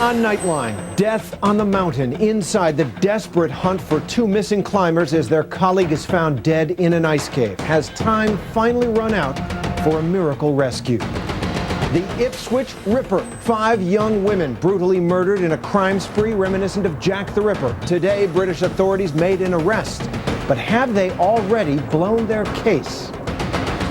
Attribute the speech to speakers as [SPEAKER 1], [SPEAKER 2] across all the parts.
[SPEAKER 1] On Nightline, death on the mountain. Inside, the desperate hunt for two missing climbers as their colleague is found dead in an ice cave. Has time finally run out for a miracle rescue? The Ipswich Ripper. 5 young women brutally murdered in a crime spree reminiscent of Jack the Ripper. Today, British authorities made an arrest. But have they already blown their case?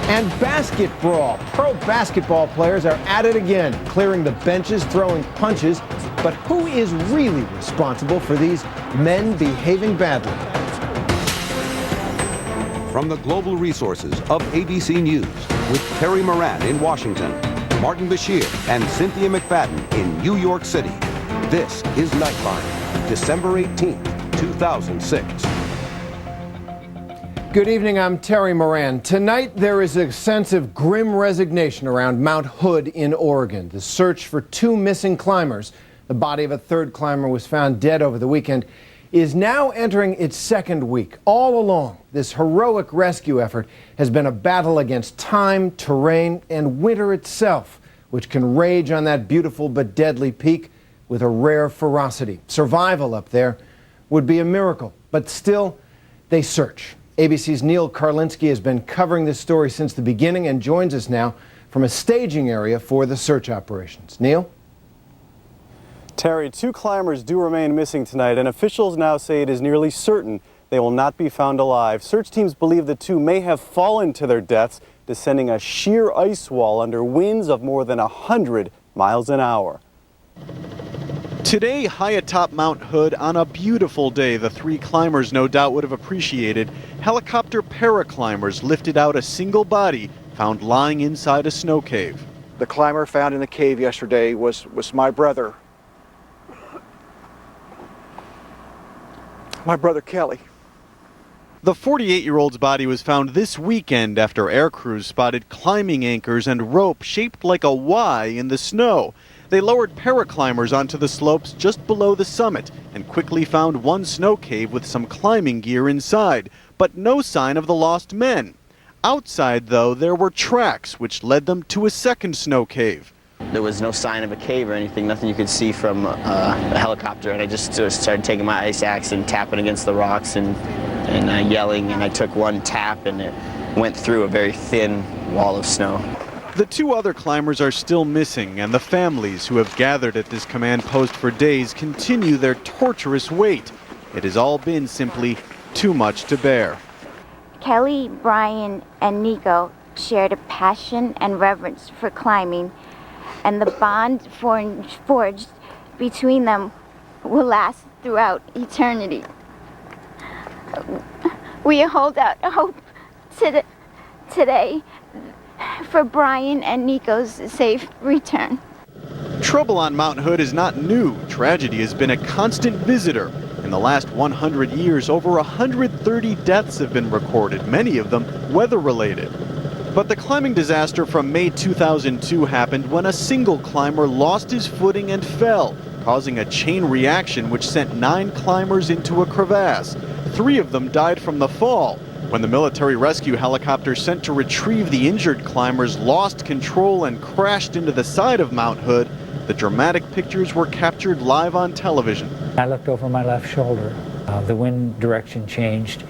[SPEAKER 1] And basket brawl. Pro basketball players are at it again, clearing the benches, throwing punches. But who is really responsible for these men behaving badly?
[SPEAKER 2] From the global resources of ABC News, with Terry Moran in Washington, Martin Bashir and Cynthia McFadden in New York City, this is Nightline, December 18th, 2006.
[SPEAKER 1] Good evening, I'm Terry Moran. Tonight there is a sense of grim resignation around Mount Hood in Oregon. The search for 2 missing climbers, the body of a 3rd climber was found dead over the weekend, is now entering its 2nd week. All along, this heroic rescue effort has been a battle against time, terrain, and winter itself, which can rage on that beautiful but deadly peak with a rare ferocity. Survival up there would be a miracle, but still, they search. ABC's Neil Karlinski has been covering this story since the beginning and joins us now from a staging area for the search operations. Neil?
[SPEAKER 3] Terry, 2 climbers do remain missing tonight, and officials now say it is nearly certain they will not be found alive. Search teams believe the 2 may have fallen to their deaths, descending a sheer ice wall under winds of more than 100 miles an hour. Today, high atop Mount Hood, on a beautiful day the 3 climbers no doubt would have appreciated, helicopter paraclimbers lifted out a single body found lying inside a snow cave.
[SPEAKER 4] The climber found in the cave yesterday was my brother. My brother Kelly.
[SPEAKER 3] The 48-year-old's body was found this weekend after air crews spotted climbing anchors and rope shaped like a Y in the snow. They lowered paraclimbers onto the slopes just below the summit and quickly found one snow cave with some climbing gear inside, but no sign of the lost men. Outside, though, there were tracks which led them to a second snow cave.
[SPEAKER 5] There was no sign of a cave or anything, nothing you could see from a helicopter, and I just started taking my ice axe and tapping against the rocks and yelling, and I took one tap and it went through a very thin wall of snow.
[SPEAKER 3] The 2 other climbers are still missing, and the families who have gathered at this command post for days continue their torturous wait. It has all been simply too much to bear.
[SPEAKER 6] Kelly, Brian, and Nico shared a passion and reverence for climbing, and the bond forged between them will last throughout eternity. We hold out hope today for Brian and Nico's safe return.
[SPEAKER 3] Trouble on Mount Hood is not new. Tragedy has been a constant visitor. In the last 100 years, over 130 deaths have been recorded, many of them weather-related. But the climbing disaster from May 2002 happened when a single climber lost his footing and fell, causing a chain reaction which sent 9 climbers into a crevasse. 3 of them died from the fall. When the military rescue helicopter sent to retrieve the injured climbers lost control and crashed into the side of Mount Hood, the dramatic pictures were captured live on television.
[SPEAKER 7] I looked over my left shoulder. The wind direction changed,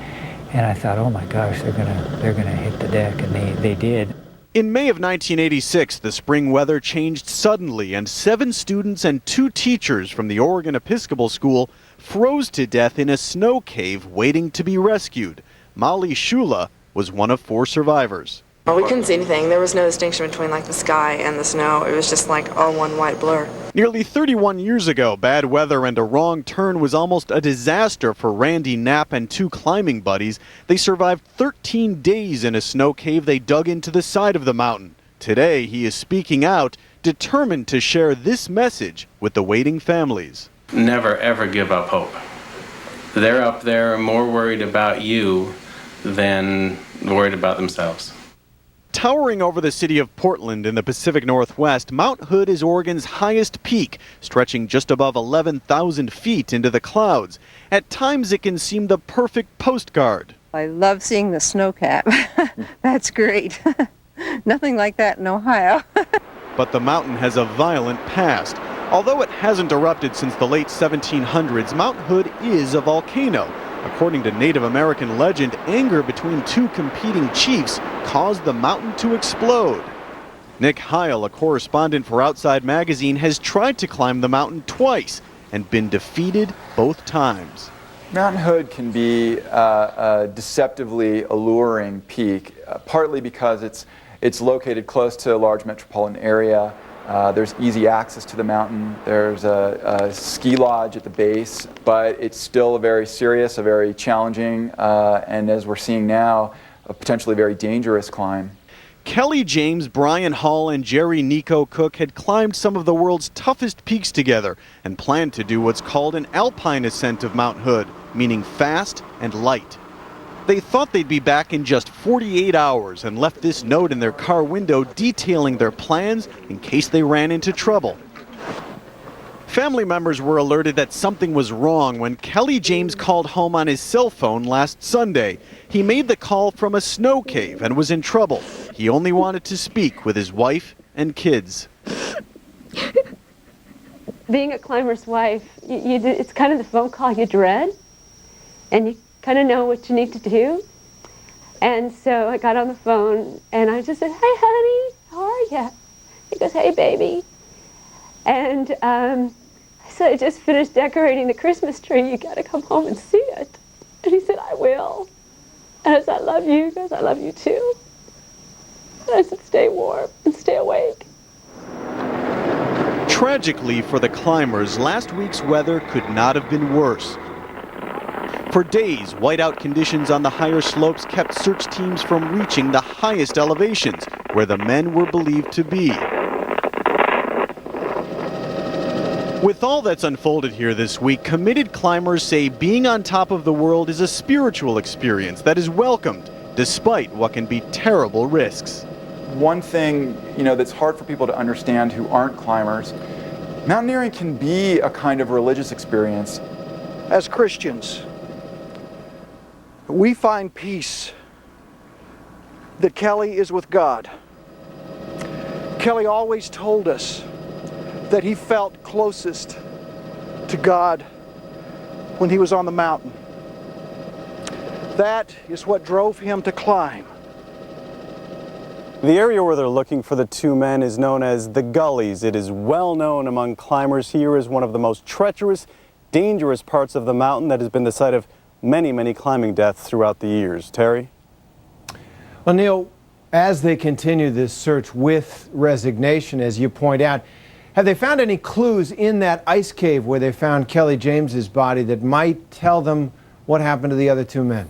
[SPEAKER 7] and I thought, oh my gosh, they're gonna hit the deck, and they did.
[SPEAKER 3] In May of 1986, the spring weather changed suddenly, and 7 students and 2 teachers from the Oregon Episcopal School froze to death in a snow cave waiting to be rescued. Molly Shula was one of 4 survivors.
[SPEAKER 8] We couldn't see anything. There was no distinction between the sky and the snow. It was just all one white blur.
[SPEAKER 3] Nearly 31 years ago, bad weather and a wrong turn was almost a disaster for Randy Knapp and 2 climbing buddies. They survived 13 days in a snow cave they dug into the side of the mountain. Today, he is speaking out, determined to share this message with the waiting families.
[SPEAKER 9] Never, ever give up hope. They're up there more worried about you than worried about themselves.
[SPEAKER 3] Towering over the city of Portland in the Pacific Northwest, Mount Hood is Oregon's highest peak, stretching just above 11,000 feet into the clouds. At times, it can seem the perfect postcard.
[SPEAKER 10] I love seeing the snow cap. That's great. Nothing like that in Ohio.
[SPEAKER 3] But the mountain has a violent past. Although it hasn't erupted since the late 1700s, Mount Hood is a volcano. According to Native American legend, anger between two competing chiefs caused the mountain to explode. Nick Heil, a correspondent for Outside Magazine, has tried to climb the mountain twice and been defeated both times.
[SPEAKER 11] Mount Hood can be a deceptively alluring peak, partly because it's located close to a large metropolitan area. There's easy access to the mountain. There's a ski lodge at the base, but it's still a very serious, a very challenging, and as we're seeing now, a potentially very dangerous climb.
[SPEAKER 3] Kelly James, Brian Hall, and Jerry Nico Cook had climbed some of the world's toughest peaks together and planned to do what's called an alpine ascent of Mount Hood, meaning fast and light. They thought they'd be back in just 48 hours and left this note in their car window detailing their plans in case they ran into trouble. Family members were alerted that something was wrong when Kelly James called home on his cell phone last Sunday. He made the call from a snow cave and was in trouble. He only wanted to speak with his wife and kids.
[SPEAKER 12] Being a climber's wife, it's kind of the phone call you dread, and you kind of know what you need to do. And so I got on the phone and I just said, "Hey honey, how are you?" He goes, "Hey baby." And so I just finished decorating the Christmas tree. You got to come home and see it. And he said, "I will." And I said, "I love you." He goes, "I love you too." And I said, "Stay warm and stay awake."
[SPEAKER 3] Tragically for the climbers, last week's weather could not have been worse. For days, whiteout conditions on the higher slopes kept search teams from reaching the highest elevations, where the men were believed to be. With all that's unfolded here this week, committed climbers say being on top of the world is a spiritual experience that is welcomed, despite what can be terrible risks.
[SPEAKER 11] One thing, that's hard for people to understand who aren't climbers, mountaineering can be a kind of religious experience.
[SPEAKER 4] As Christians, we find peace that Kelly is with God. Kelly always told us that he felt closest to God when he was on the mountain. That is what drove him to climb.
[SPEAKER 13] The area where they're looking for the two men is known as the Gullies. It is well known among climbers here as one of the most treacherous, dangerous parts of the mountain that has been the site of many, many climbing deaths throughout the years. Terry?
[SPEAKER 1] Well, Neil, as they continue this search with resignation, as you point out, have they found any clues in that ice cave where they found Kelly James's body that might tell them what happened to the other two men?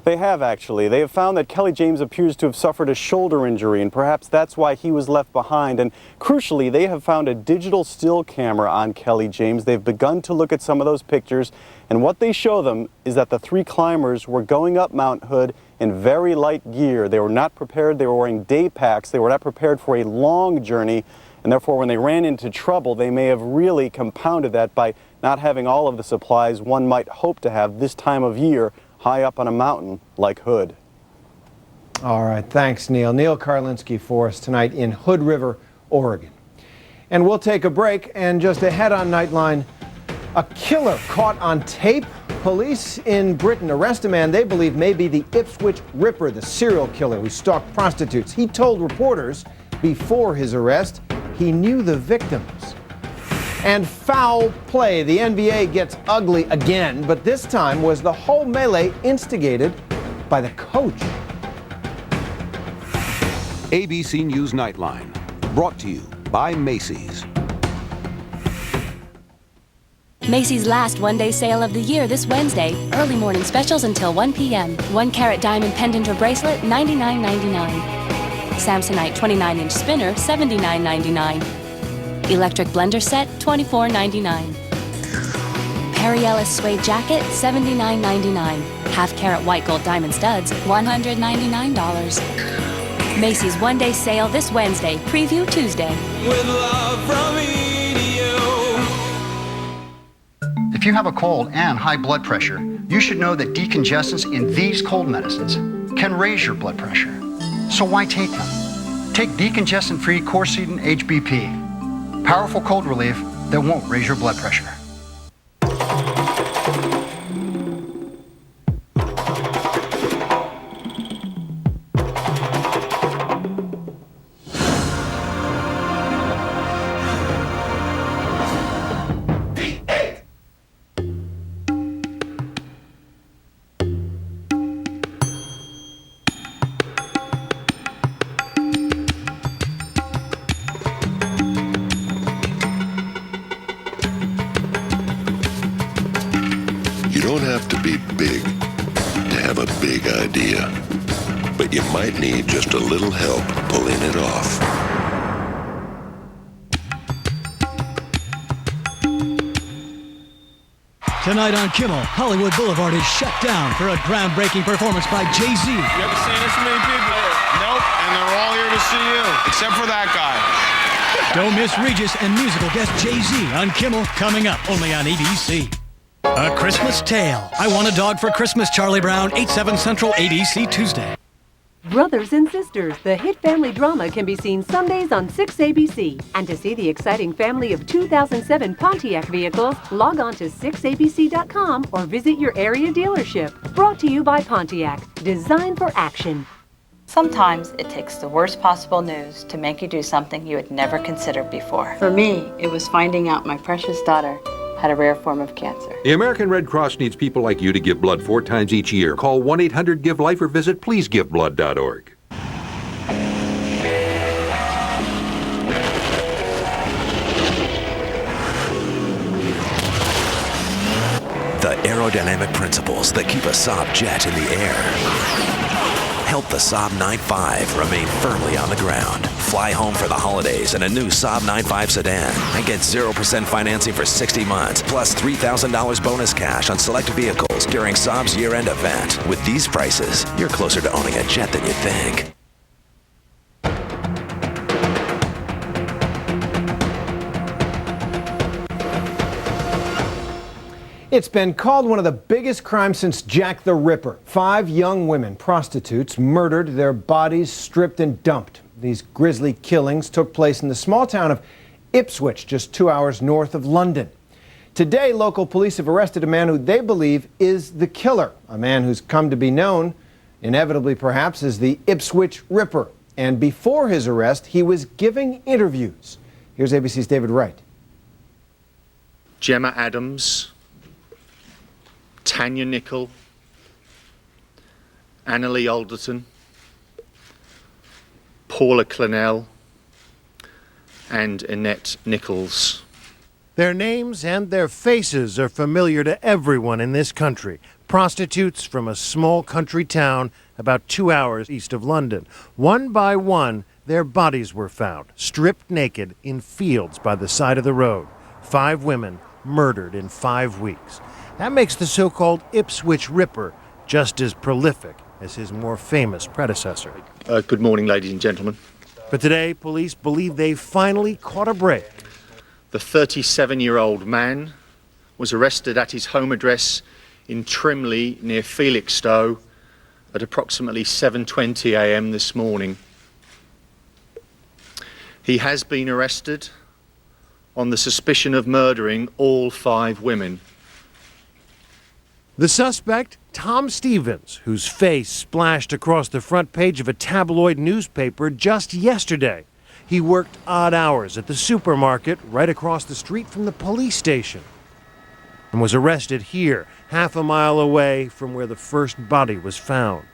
[SPEAKER 13] They have actually. They have found that Kelly James appears to have suffered a shoulder injury, and perhaps that's why he was left behind. And crucially, they have found a digital still camera on Kelly James. They've begun to look at some of those pictures, and what they show them is that the three climbers were going up Mount Hood in very light gear. They were not prepared. They were wearing day packs. They were not prepared for a long journey, and therefore when they ran into trouble, they may have really compounded that by not having all of the supplies one might hope to have this time of year high up on a mountain like Hood.
[SPEAKER 1] All right, thanks, Neil. Neil Karlinski for us tonight in Hood River, Oregon. And we'll take a break, and just ahead on Nightline, a killer caught on tape. Police in Britain arrest a man they believe may be the Ipswich Ripper, the serial killer who stalked prostitutes. He told reporters before his arrest he knew the victims. And foul play. The NBA gets ugly again, but this time was the whole melee instigated by the coach.
[SPEAKER 2] ABC News Nightline, brought to you by Macy's.
[SPEAKER 14] Macy's last one-day sale of the year this Wednesday. Early morning specials until 1 p.m. 1-carat diamond pendant or bracelet, $99.99. Samsonite 29-inch spinner, $79.99. Electric blender set, $24.99. Perry Ellis suede jacket, $79.99. Half-carat white gold diamond studs, $199. Macy's one-day sale this Wednesday. Preview Tuesday.
[SPEAKER 15] With love from EDU.
[SPEAKER 16] If you have a cold and high blood pressure, you should know that decongestants in these cold medicines can raise your blood pressure. So why take them? Take decongestant-free Corsedin HBP. Powerful cold relief that won't raise your blood pressure.
[SPEAKER 17] You don't have to be big to have a big idea, but you might need just a little help pulling it off.
[SPEAKER 18] Tonight on Kimmel, Hollywood Boulevard is shut down for a groundbreaking performance by Jay-Z.
[SPEAKER 19] You ever seen this many people? Nope, and they're all here to see you, except for that guy.
[SPEAKER 18] Don't miss Regis and musical guest Jay-Z on Kimmel, coming up only on ABC. A Christmas Tale. I Want a Dog for Christmas, Charlie Brown, 8/7 Central, ABC, Tuesday.
[SPEAKER 20] Brothers and Sisters, the hit family drama, can be seen Sundays on 6 ABC. And to see the exciting family of 2007 Pontiac vehicles, log on to 6abc.com or visit your area dealership. Brought to you by Pontiac, designed for action.
[SPEAKER 21] Sometimes it takes the worst possible news to make you do something you had never considered before. For me, it was finding out my precious daughter had a rare form of cancer.
[SPEAKER 22] The American Red Cross needs people like you to give blood 4 times each year. Call 1-800-GIVE-LIFE or visit pleasegiveblood.org.
[SPEAKER 23] The aerodynamic principles that keep a Saab jet in the air help the Saab 9.5 remain firmly on the ground. Fly home for the holidays in a new Saab 9.5 sedan and get 0% financing for 60 months, plus $3,000 bonus cash on select vehicles during Saab's year-end event. With these prices, you're closer to owning a jet than you think.
[SPEAKER 1] It's been called one of the biggest crimes since Jack the Ripper. 5 young women, prostitutes, murdered, their bodies stripped and dumped. These grisly killings took place in the small town of Ipswich, just 2 hours north of London. Today, local police have arrested a man who they believe is the killer, a man who's come to be known, inevitably perhaps, as the Ipswich Ripper. And before his arrest, he was giving interviews. Here's ABC's David Wright.
[SPEAKER 24] Gemma Adams, Tanya Nicol, Annalie Alderton, Paula Clennell, and Annette Nichols.
[SPEAKER 25] Their names and their faces are familiar to everyone in this country. Prostitutes from a small country town about 2 hours east of London. One by one, their bodies were found, stripped naked in fields by the side of the road. 5 women murdered in 5 weeks. That makes the so-called Ipswich Ripper just as prolific as his more famous predecessor.
[SPEAKER 24] Good morning, ladies and gentlemen.
[SPEAKER 25] But today, police believe they finally caught a break.
[SPEAKER 24] The 37-year-old man was arrested at his home address in Trimley near Felixstowe at approximately 7:20 a.m. this morning. He has been arrested on the suspicion of murdering all 5 women.
[SPEAKER 25] The suspect, Tom Stevens, whose face splashed across the front page of a tabloid newspaper just yesterday. He worked odd hours at the supermarket right across the street from the police station and was arrested here, half a mile away from where the first body was found.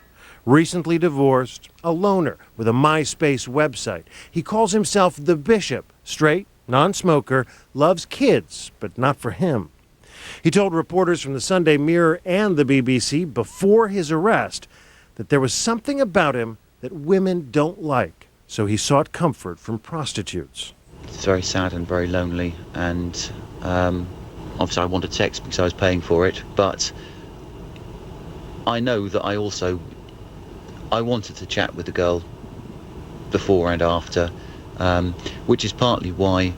[SPEAKER 25] Recently divorced, a loner with a MySpace website. He calls himself the Bishop, straight, non-smoker, loves kids, but not for him. He told reporters from the Sunday Mirror and the BBC before his arrest that there was something about him that women don't like, so he sought comfort from prostitutes.
[SPEAKER 26] It's very sad and very lonely, and obviously I want a text because I was paying for it, but I know that I wanted to chat with the girl before and after, which is partly why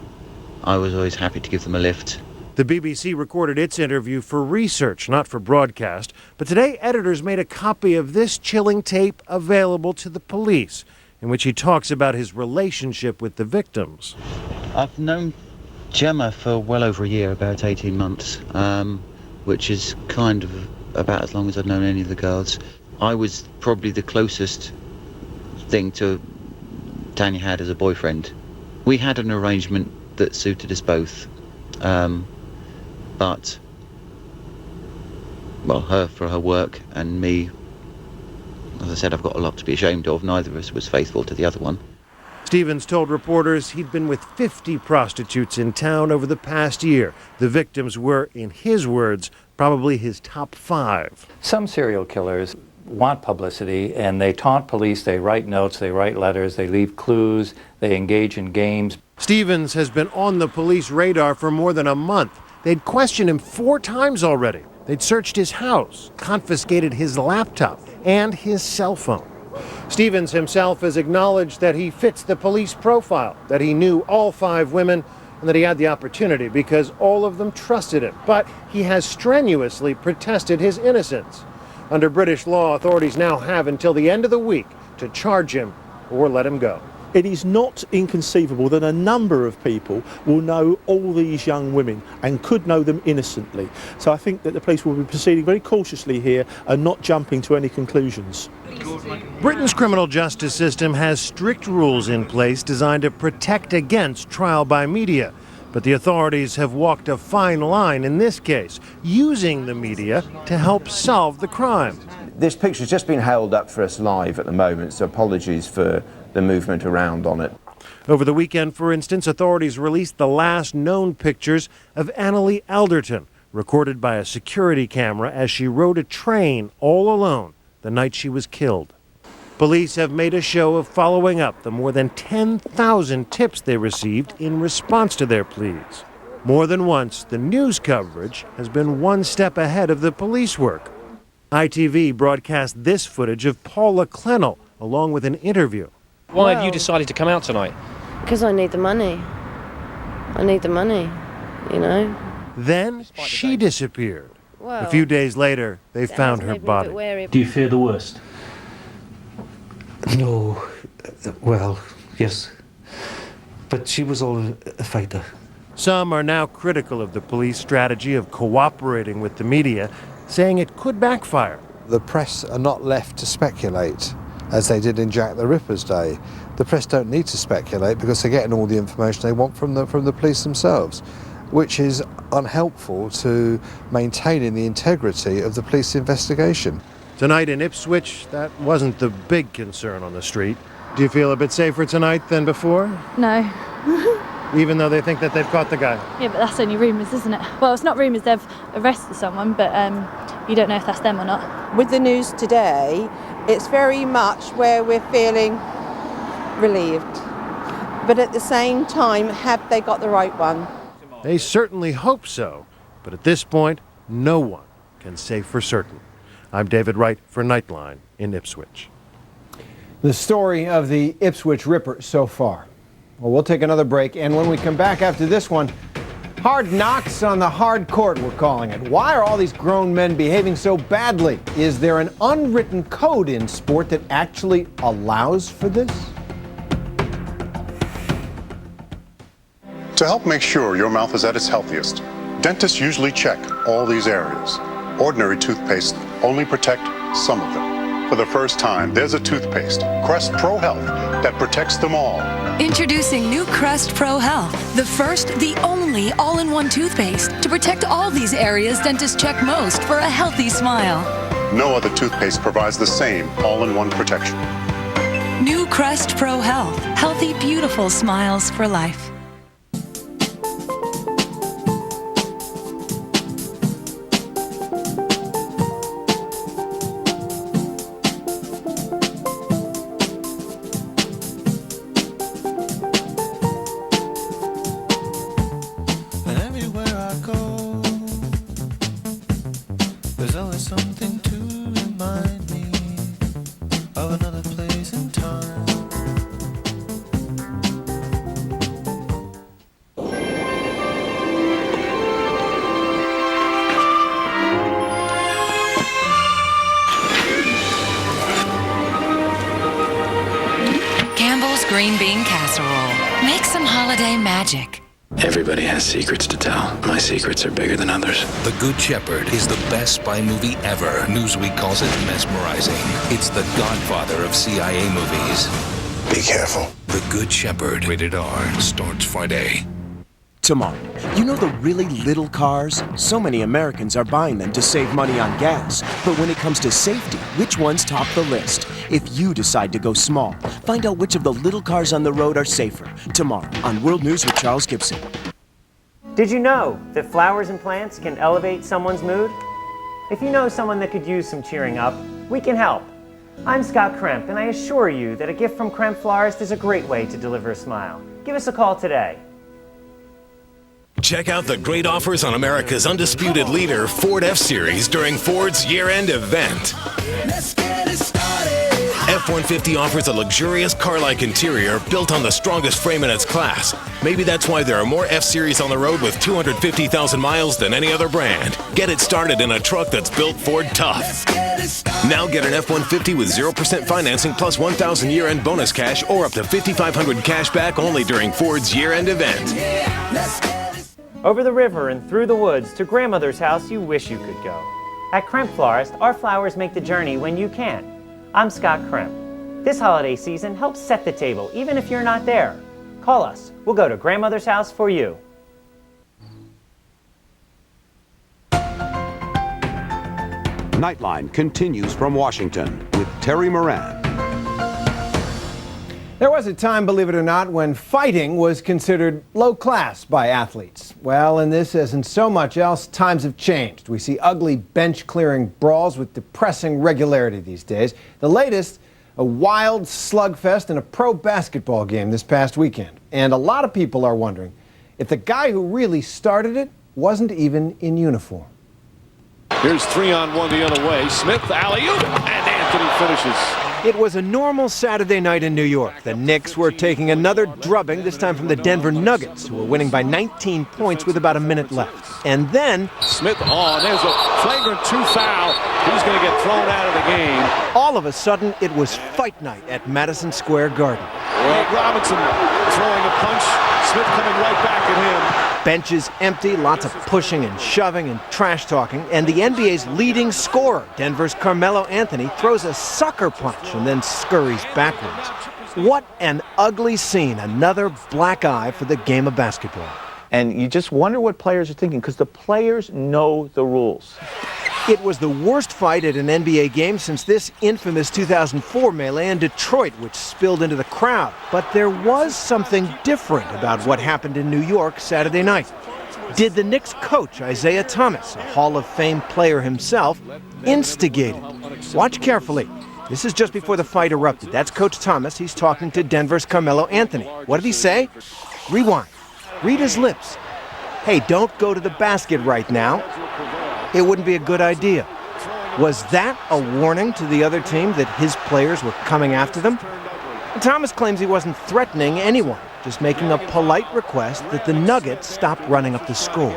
[SPEAKER 26] I was always happy to give them a lift.
[SPEAKER 25] The BBC recorded its interview for research, not for broadcast. But today, editors made a copy of this chilling tape available to the police, in which he talks about his relationship with the victims.
[SPEAKER 26] I've known Gemma for well over a year, about 18 months, which is kind of about as long as I've known any of the girls. I was probably the closest thing to Tanya had as a boyfriend. We had an arrangement that suited us both, but, well, her for her work and me, as I said, I've got a lot to be ashamed of. Neither of us was faithful to the other one.
[SPEAKER 25] Stevens told reporters he'd been with 50 prostitutes in town over the past year. The victims were, in his words, probably his top 5.
[SPEAKER 5] Some serial killers want publicity, and they taunt police, they write notes, they write letters, they leave clues, they engage in games.
[SPEAKER 25] Stevens has been on the police radar for more than a month. They'd questioned him 4 times already. They'd searched his house, confiscated his laptop, and his cell phone. Stevens himself has acknowledged that he fits the police profile, that he knew all 5 women, and that he had the opportunity because all of them trusted him. But he has strenuously protested his innocence. Under British law, authorities now have until the end of the week to charge him or let him go.
[SPEAKER 6] It is not inconceivable that a number of people will know all these young women and could know them innocently. So I think that the police will be proceeding very cautiously here and not jumping to any conclusions.
[SPEAKER 25] Britain's criminal justice system has strict rules in place designed to protect against trial by media. But the authorities have walked a fine line in this case, using the media to help solve the crime.
[SPEAKER 7] This picture's just been held up for us live at the moment, so apologies for the movement around on it.
[SPEAKER 25] Over the weekend, for instance, authorities released the last known pictures of Annalie Alderton, recorded by a security camera as she rode a train all alone the night she was killed. Police have made a show of following up the more than 10,000 tips they received in response to their pleas. More than once, the news coverage has been one step ahead of the police work. ITV broadcast this footage of Paula Clennell, along with an interview.
[SPEAKER 8] Why have you decided to come out tonight?
[SPEAKER 9] Because I need the money. I need the money, you know.
[SPEAKER 25] Then she disappeared.
[SPEAKER 9] Well,
[SPEAKER 25] a few days later, they found her body.
[SPEAKER 8] Do you fear the worst?
[SPEAKER 10] No, well, yes. But she was all a fighter.
[SPEAKER 25] Some are now critical of the police strategy of cooperating with the media, saying it could backfire.
[SPEAKER 27] The press are not left to speculate, as they did in Jack the Ripper's day. The press don't need to speculate because they're getting all the information they want from the police themselves, which is unhelpful to maintaining the integrity of the police investigation.
[SPEAKER 25] Tonight in Ipswich, that wasn't the big concern on the street. Do you feel a bit safer tonight than before?
[SPEAKER 28] No.
[SPEAKER 25] Even though they think that they've caught the guy?
[SPEAKER 28] Yeah, but that's only rumours, isn't it? Well, it's not rumours they've arrested someone, but you don't know if that's them or not.
[SPEAKER 29] With the news today, it's very much where we're feeling relieved. But at the same time, have they got the right one?
[SPEAKER 25] They certainly hope so, but at this point, no one can say for certain. I'm David Wright for Nightline in Ipswich.
[SPEAKER 1] The story of the Ipswich Ripper so far. Well, we'll take another break, and when we come back after this one, hard knocks on the hard court, we're calling it. Why are all these grown men behaving so badly? Is there an unwritten code in sport that actually allows for this?
[SPEAKER 30] To help make sure your mouth is at its healthiest, dentists usually check all these areas. Ordinary toothpaste only protect some of them. For the first time, there's a toothpaste, Crest Pro Health, that protects them all.
[SPEAKER 31] Introducing new Crest Pro Health, the first, the only all-in-one toothpaste to protect all these areas dentists check most for a healthy smile.
[SPEAKER 30] No other toothpaste provides the same all-in-one protection.
[SPEAKER 31] New Crest Pro Health, healthy, beautiful smiles for life. Green bean casserole. Make some holiday magic.
[SPEAKER 2] Everybody has secrets to tell. My secrets are bigger than others.
[SPEAKER 23] The Good Shepherd is the best spy movie ever. Newsweek calls it mesmerizing. It's the godfather of CIA movies.
[SPEAKER 2] Be careful.
[SPEAKER 23] The Good Shepherd, rated R, starts Friday.
[SPEAKER 3] Tomorrow. You know the really little cars? So many Americans are buying them to save money on gas. But when it comes to safety, which ones top the list? If you decide to go small, find out which of the little cars on the road are safer. Tomorrow on World News with Charles Gibson.
[SPEAKER 4] Did you know that flowers and plants can elevate someone's mood? If you know someone that could use some cheering up, we can help. I'm Scott Kremp, and I assure you that a gift from Kremp Florist is a great way to deliver a smile. Give us a call today.
[SPEAKER 23] Check out the great offers on America's undisputed leader, Ford F-Series, during Ford's year-end event. F-150 offers a luxurious car-like interior built on the strongest frame in its class. Maybe that's why there are more F-Series on the road with 250,000 miles than any other brand. Get it started in a truck that's built Ford tough. Now get an F-150 with 0% financing plus $1,000 year-end bonus cash or up to $5,500 cash back only during Ford's year-end event.
[SPEAKER 4] Over the river and through the woods to grandmother's house you wish you could go. At Kremp Florist, our flowers make the journey when you can't. I'm Scott Kremp. This holiday season, help set the table even if you're not there. Call us. We'll go to grandmother's house for you.
[SPEAKER 11] Nightline continues from Washington with Terry Moran.
[SPEAKER 1] There was a time, believe it or not, when fighting was considered low class by athletes. Well, in this as in so much else, times have changed. We see ugly bench-clearing brawls with depressing regularity these days. The latest, a wild slugfest in a pro basketball game this past weekend. And a lot of people are wondering if the guy who really started it wasn't even in uniform.
[SPEAKER 12] Here's 3-on-1 the other way. Smith, alley-oop, and Anthony finishes.
[SPEAKER 1] It was a normal Saturday night in New York. The Knicks were taking another drubbing, this time from the Denver Nuggets, who were winning by 19 points with about a minute left. And then
[SPEAKER 12] Smith, there's a flagrant 2 foul. He's going to get thrown out of the game.
[SPEAKER 1] All of a sudden, it was fight night at Madison Square Garden.
[SPEAKER 12] Wade Robinson throwing a punch. Smith coming right back at him.
[SPEAKER 1] Benches empty, lots of pushing and shoving and trash talking, and the NBA's leading scorer, Denver's Carmelo Anthony, throws a sucker punch and then scurries backwards. What an ugly scene, another black eye for the game of basketball.
[SPEAKER 7] And you just wonder what players are thinking, because the players know the rules.
[SPEAKER 1] It was the worst fight at an NBA game since this infamous 2004 melee in Detroit, which spilled into the crowd. But there was something different about what happened in New York Saturday night. Did the Knicks coach, Isaiah Thomas, a Hall of Fame player himself, instigate it? Watch carefully. This is just before the fight erupted. That's Coach Thomas. He's talking to Denver's Carmelo Anthony. What did he say? Rewind. Read his lips. Hey, don't go to the basket right now. It wouldn't be a good idea. Was that a warning to the other team that his players were coming after them? And Thomas claims he wasn't threatening anyone, just making a polite request that the Nuggets stop running up the score.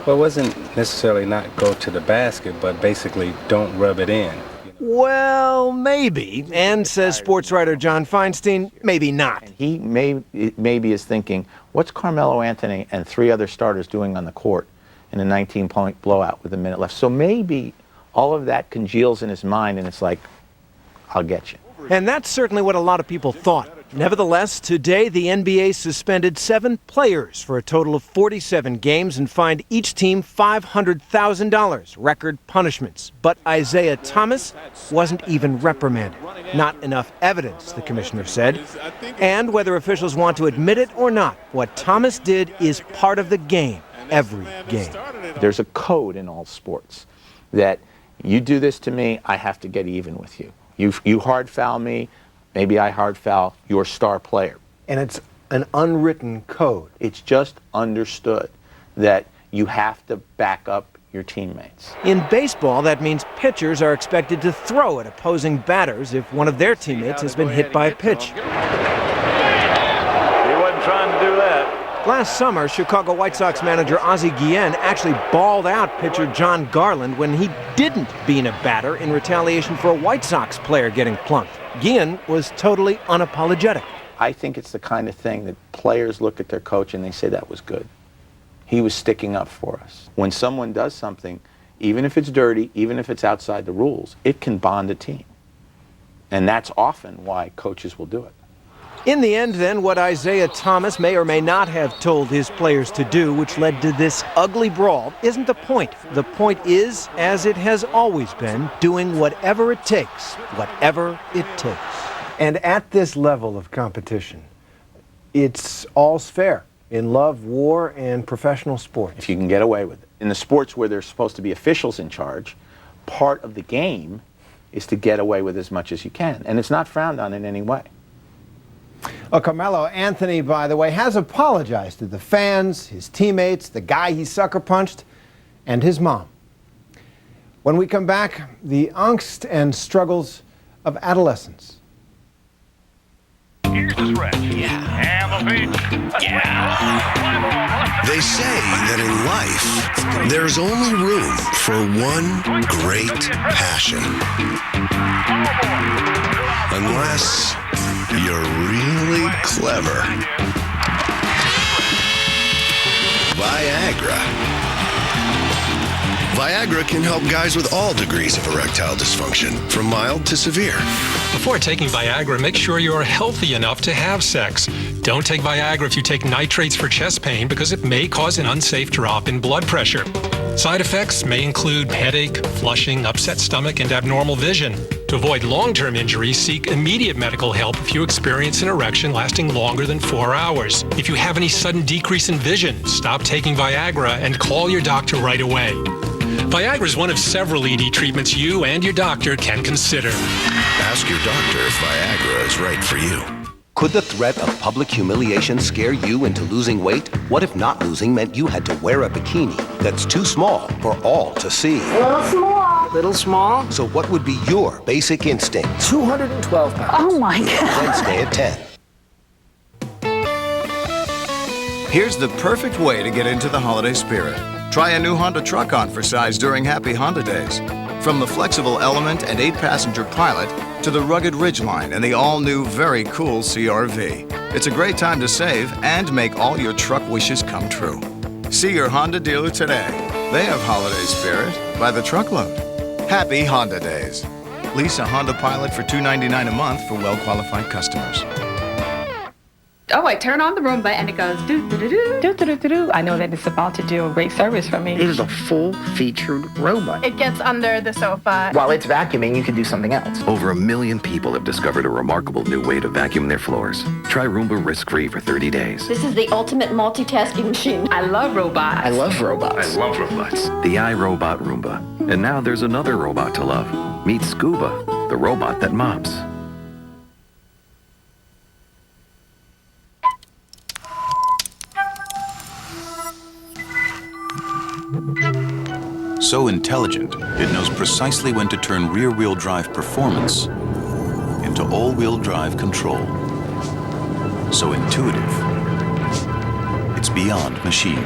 [SPEAKER 13] Well, it wasn't necessarily not go to the basket, but basically don't rub it in.
[SPEAKER 1] Well, maybe. And, says sports writer John Feinstein, maybe not.
[SPEAKER 7] He maybe is thinking, what's Carmelo Anthony and 3 other starters doing on the court in a 19-point blowout with a minute left? So maybe all of that congeals in his mind, and it's like, I'll get you.
[SPEAKER 1] And that's certainly what a lot of people thought. Nevertheless, today the NBA suspended 7 players for a total of 47 games and fined each team $500,000, record punishments. But Isaiah Thomas wasn't even reprimanded. Not enough evidence, the commissioner said. And whether officials want to admit it or not, what Thomas did is part of the game, every game.
[SPEAKER 7] There's a code in all sports that you do this to me, I have to get even with you. You hard foul me, maybe I hard foul your star player.
[SPEAKER 1] And it's an unwritten code.
[SPEAKER 7] It's just understood that you have to back up your teammates.
[SPEAKER 1] In baseball, that means pitchers are expected to throw at opposing batters if one of their teammates has been hit by a pitch.
[SPEAKER 12] He wasn't trying to do that.
[SPEAKER 1] Last summer, Chicago White Sox manager Ozzie Guillen actually balled out pitcher John Garland when he didn't bean a batter in retaliation for a White Sox player getting plunked. Guillen was totally unapologetic.
[SPEAKER 7] I think it's the kind of thing that players look at their coach and they say, that was good. He was sticking up for us. When someone does something, even if it's dirty, even if it's outside the rules, it can bond a team. And that's often why coaches will do it.
[SPEAKER 14] In the end, then, what Isaiah Thomas may or may not have told his players to do, which led to this ugly brawl, isn't the point. The point is, as it has always been, doing whatever it takes, whatever it takes.
[SPEAKER 1] And at this level of competition, it's all's fair in love, war, and professional sports.
[SPEAKER 7] If you can get away with it. In the sports where there's supposed to be officials in charge, part of the game is to get away with as much as you can. And it's not frowned on in any way.
[SPEAKER 1] Carmelo Anthony, by the way, has apologized to the fans, his teammates, the guy he sucker punched, and his mom. When we come back, the angst and struggles of adolescence.
[SPEAKER 12] Here's the stretch. And the feet.
[SPEAKER 23] They say that in life, there's only room for one great passion. Unless you're really clever. Viagra. Viagra can help guys with all degrees of erectile dysfunction, from mild to severe.
[SPEAKER 15] Before taking Viagra, make sure you are healthy enough to have sex. Don't take Viagra if you take nitrates for chest pain because it may cause an unsafe drop in blood pressure. Side effects may include headache, flushing, upset stomach, and abnormal vision. To avoid long-term injuries, seek immediate medical help if you experience an erection lasting longer than 4 hours. If you have any sudden decrease in vision, stop taking Viagra and call your doctor right away. Viagra is one of several ED treatments you and your doctor can consider.
[SPEAKER 23] Ask your doctor if Viagra is right for you.
[SPEAKER 16] Could the threat of public humiliation scare you into losing weight? What if not losing meant you had to wear a bikini that's too small for all to see?
[SPEAKER 17] Little small. Little small?
[SPEAKER 16] So what would be your basic instinct?
[SPEAKER 17] 212 pounds. Oh my God.
[SPEAKER 16] Wednesday at 10.
[SPEAKER 18] Here's the perfect way to get into the holiday spirit. Try a new Honda truck-on for size during Happy Honda Days. From the flexible Element and 8-passenger Pilot to the rugged Ridgeline and the all-new, very cool CR-V. It's a great time to save and make all your truck wishes come true. See your Honda dealer today. They have holiday spirit by the truckload. Happy Honda Days. Lease a Honda Pilot for $299 a month for well-qualified customers.
[SPEAKER 19] Oh, I turn on the Roomba and it goes do-do-do-do, do-do-do-do-do. I know that it's about to do a great service for me.
[SPEAKER 20] It is a full-featured Roomba.
[SPEAKER 19] It gets under the sofa.
[SPEAKER 20] While it's vacuuming, you can do something else.
[SPEAKER 23] Over 1 million people have discovered a remarkable new way to vacuum their floors. Try Roomba risk-free for 30 days.
[SPEAKER 19] This is the ultimate multitasking machine. I love robots.
[SPEAKER 20] I love robots.
[SPEAKER 23] I love robots. The iRobot Roomba. And now there's another robot to love. Meet Scuba, the robot that mops.
[SPEAKER 21] So intelligent, it knows precisely when to turn rear-wheel drive performance into all-wheel drive control. So intuitive, it's beyond machine.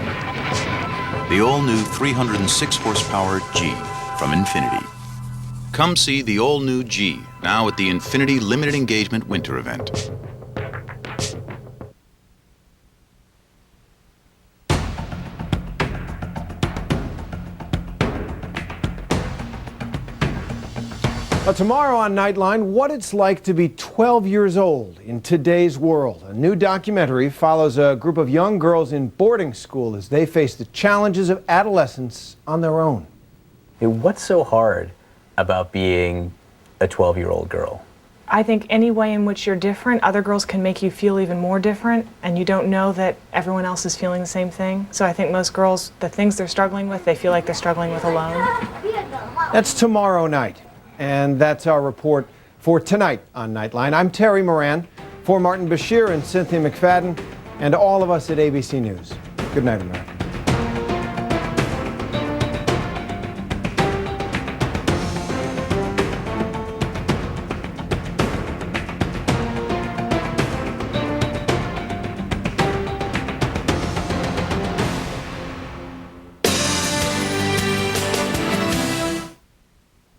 [SPEAKER 21] The all-new 306 horsepower G from Infiniti. Come see the all-new G, now at the Infiniti Limited Engagement Winter Event.
[SPEAKER 1] Well, tomorrow on Nightline, what it's like to be 12 years old in today's world. A new documentary follows a group of young girls in boarding school as they face the challenges of adolescence on their own.
[SPEAKER 22] What's so hard about being a 12-year-old girl?
[SPEAKER 21] I think any way in which you're different, other girls can make you feel even more different, and you don't know that everyone else is feeling the same thing. So I think most girls, the things they're struggling with, they feel like they're struggling with alone.
[SPEAKER 1] That's tomorrow night. And that's our report for tonight on Nightline. I'm Terry Moran, for Martin Bashir and Cynthia McFadden, and all of us at ABC News. Good night, America.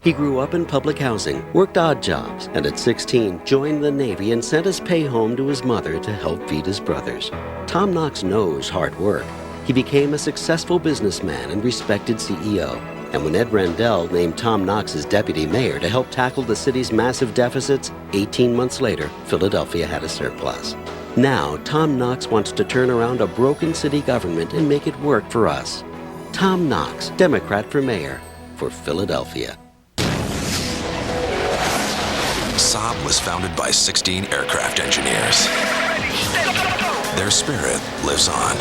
[SPEAKER 5] He grew up in public housing, worked odd jobs, and at 16 joined the Navy and sent his pay home to his mother to help feed his brothers. Tom Knox knows hard work. He became a successful businessman and respected CEO. And when Ed Rendell named Tom Knox as deputy mayor to help tackle the city's massive deficits, 18 months later, Philadelphia had a surplus. Now, Tom Knox wants to turn around a broken city government and make it work for us. Tom Knox, Democrat for mayor, for Philadelphia.
[SPEAKER 23] Saab was founded by 16 aircraft engineers. Their spirit lives on.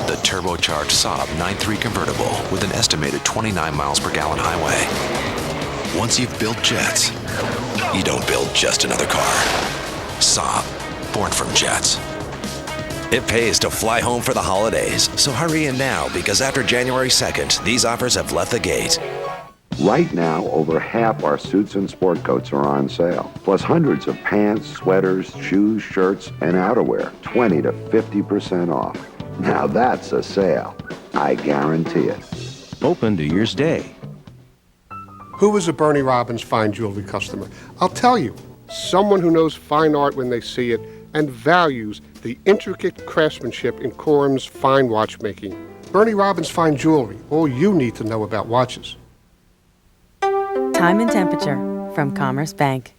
[SPEAKER 23] The turbocharged Saab 9.3 convertible with an estimated 29 miles per gallon highway. Once you've built jets, you don't build just another car. Saab, born from jets. It pays to fly home for the holidays, so hurry in now because after January 2nd, these offers have left the gate.
[SPEAKER 6] Right now, over half our suits and sport coats are on sale, plus hundreds of pants, sweaters, shoes, shirts, and outerwear, 20 to 50% off. Now that's a sale. I guarantee it.
[SPEAKER 8] Open New Year's Day.
[SPEAKER 9] Who is a Bernie Robbins fine jewelry customer? I'll tell you, someone who knows fine art when they see it and values the intricate craftsmanship in Coram's fine watchmaking. Bernie Robbins fine jewelry, all you need to know about watches.
[SPEAKER 10] Time and temperature from Commerce Bank.